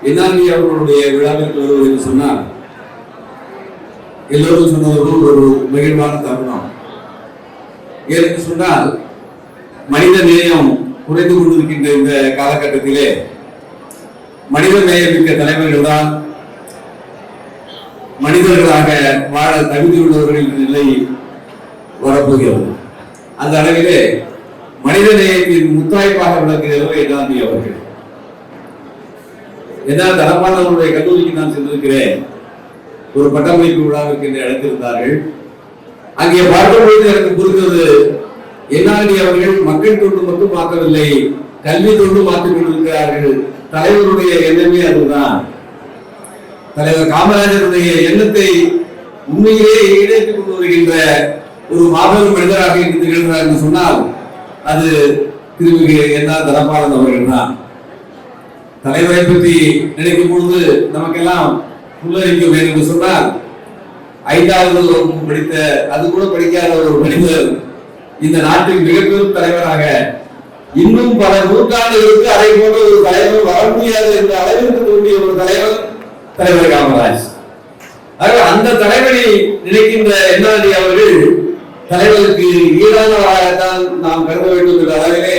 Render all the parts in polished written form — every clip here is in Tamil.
என்ஆர்டி அவர்களுடைய விழாவிற்கு வருவது என்று சொன்னால் எல்லோரும் சொன்னவர்கள் ஒரு மகிழ்வான தருணம். ஏன்னு சொன்னால் மனித நேயம் குறைந்து கொண்டிருக்கின்ற இந்த காலகட்டத்திலே மனித நேயமிக்க தலைவர்கள் தான் மனிதர்களாக வாழ தகுதியுள்ளவர்களின் நிலை வரப்போகிறது. அந்த அளவிலே மனித நேயத்தின் முத்தாய்ப்பாக விளக்குகிறவர் என்ஆர்டி அவர்கள். என்னால் தனபாலனுடைய கல்லூரிக்கு நான் சென்றிருக்கிறேன். ஒரு பட்டமளிப்பு விழாவிற்கு என்று அழைத்திருந்தார்கள். அங்கே பார்க்கும்பொழுது எனக்கு புரிந்தது, என்ஆர்டி அவர்கள் மக்கள் தொண்டு மட்டும் மாற்றவில்லை, கல்வி தொண்டு மாற்றிக் கொண்டிருக்கிறார்கள். தலைவருடைய எண்ணமே அதுதான். தலைவர் காமராஜருடைய எண்ணத்தை உண்மையிலேயே ஈடேற்றிக் கொண்டு வருகின்ற ஒரு மாபெரும் மனிதராக இன்று திகழ்கிறார் என்று சொன்னால் அது திருமிகு என்ஆர் தனபாலன் அவர்கள் தான். தலைவரை பற்றி நினைக்கும் பொழுது நமக்கெல்லாம் புல்லரிக்கும் என்று சொன்னால் 5வது வகுப்பு படித்த, அது கூட படிக்காத ஒரு மனிதர் இந்த நாட்டின் மிகப்பெரும் தலைவராக இன்னும் பல நூற்றாண்டுகளுக்கு அதை போன்ற ஒரு தலைவர் வர முடியாது என்ற அளவிற்கு தோன்றிய ஒரு தலைவர் தலைவர் காமராஜ். அந்த தலைவரை நினைக்கின்ற என்ஆர்டி அவர்கள் தலைவருக்கு ஈடானவராகத்தான் நாம் கருத வேண்டும் என்ற அளவிலே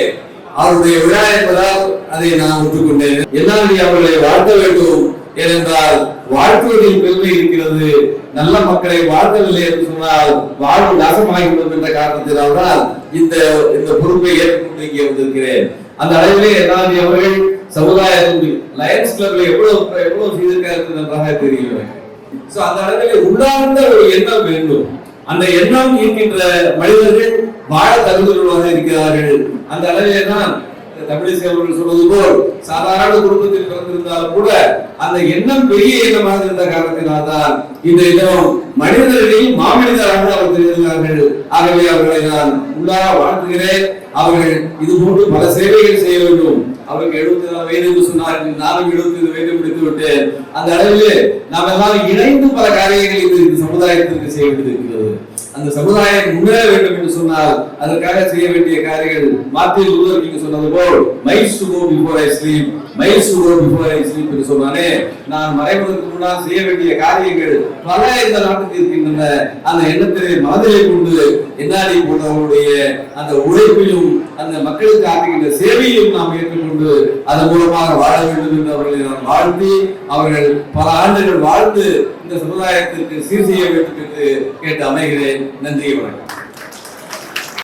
அவருடைய விழா என்பதால் அதை நான் ஒத்துக்கொண்டேன். என்ஆர்டி அவர்களை வாழ்த்த வேண்டும். ஏனென்றால் வாழ்த்துவதில் பெருமை இருக்கிறது. நல்ல மக்களை வாழ்த்தவில்லை என்று சொன்னால் வாழ்வு நாசமாகிவிடும் என்ற காரணத்தினால்தான் இந்த பொறுப்பை ஏற்றுக்கொண்டு இங்கே வந்திருக்கிறேன். அந்த அளவிலே என்ஆர்டி அவர்கள் சமுதாயத்தில் லயன்ஸ் கிளப்ல எவ்வளவு செய்திருக்காரு நன்றாக தெரியும். அந்த அளவிலே உள்ளார்ந்த ஒரு எண்ணம் வேண்டும். அந்த எண்ணம் இருக்கின்ற மனிதர்கள் வாழ தகுதியுள்ளவராக இருக்கிறார்கள். அந்த அளவிலே தான் தமிழிசை அவர்கள் சொல்வது போல் சாதாரண குடும்பத்தில் பிறந்திருந்தாலும் கூட அந்த எண்ணம் பெரிய எண்ணமாக இருந்த காரணத்தினால்தான் இந்த இடம் மனிதர்களில் மாமனிதராக அவர் தெரிகிறார்கள். ஆகவே அவர்களை நான் உள்ளார வாழ்த்துகிறேன். அவர்கள் இது போன்று பல சேவைகள் செய்ய வேண்டும். அவருக்கு 74 வயது என்று சொன்னார்கள். நானும் 75 வயது முடித்து விட்டேன். அந்த அளவிலே நாம் எல்லாம் இணைந்து பல காரியங்களை இந்த சமுதாயத்திற்கு செய்ய வேண்டியிருக்கிறது. அந்த சமுதாயம் முன்னேற வேண்டும் என்று சொன்னால் அதற்காக செய்ய வேண்டிய காரியங்கள் மார்ட்டின் லூதர் கிங் சொன்னது போல் miles to go before I sleep, miles to go before I sleep என்று சொன்னானே, நான் மறைவதற்கு முன்னால் செய்ய வேண்டிய காரியங்கள் பல இந்த நாட்டுக்கு இருக்கின்றன. அந்த எண்ணத்திலே மனதிலே கொண்டு என்ஆர்டி போன்றவர்களுடைய அந்த உழைப்பையும் அந்த மக்களுக்கு ஆற்றுகின்ற சேவையையும் நாம் ஏற்றுக்கொண்டு அதன் மூலமாக வாழ வேண்டும் என்று அவர்களை நான் வாழ்த்தி, அவர்கள் பல ஆண்டுகள் வாழ்ந்து இந்த சமுதாயத்திற்கு சீர் செய்ய வேண்டும் என்று கேட்டு அமைகிறேன். நன்றி, வணக்கம்.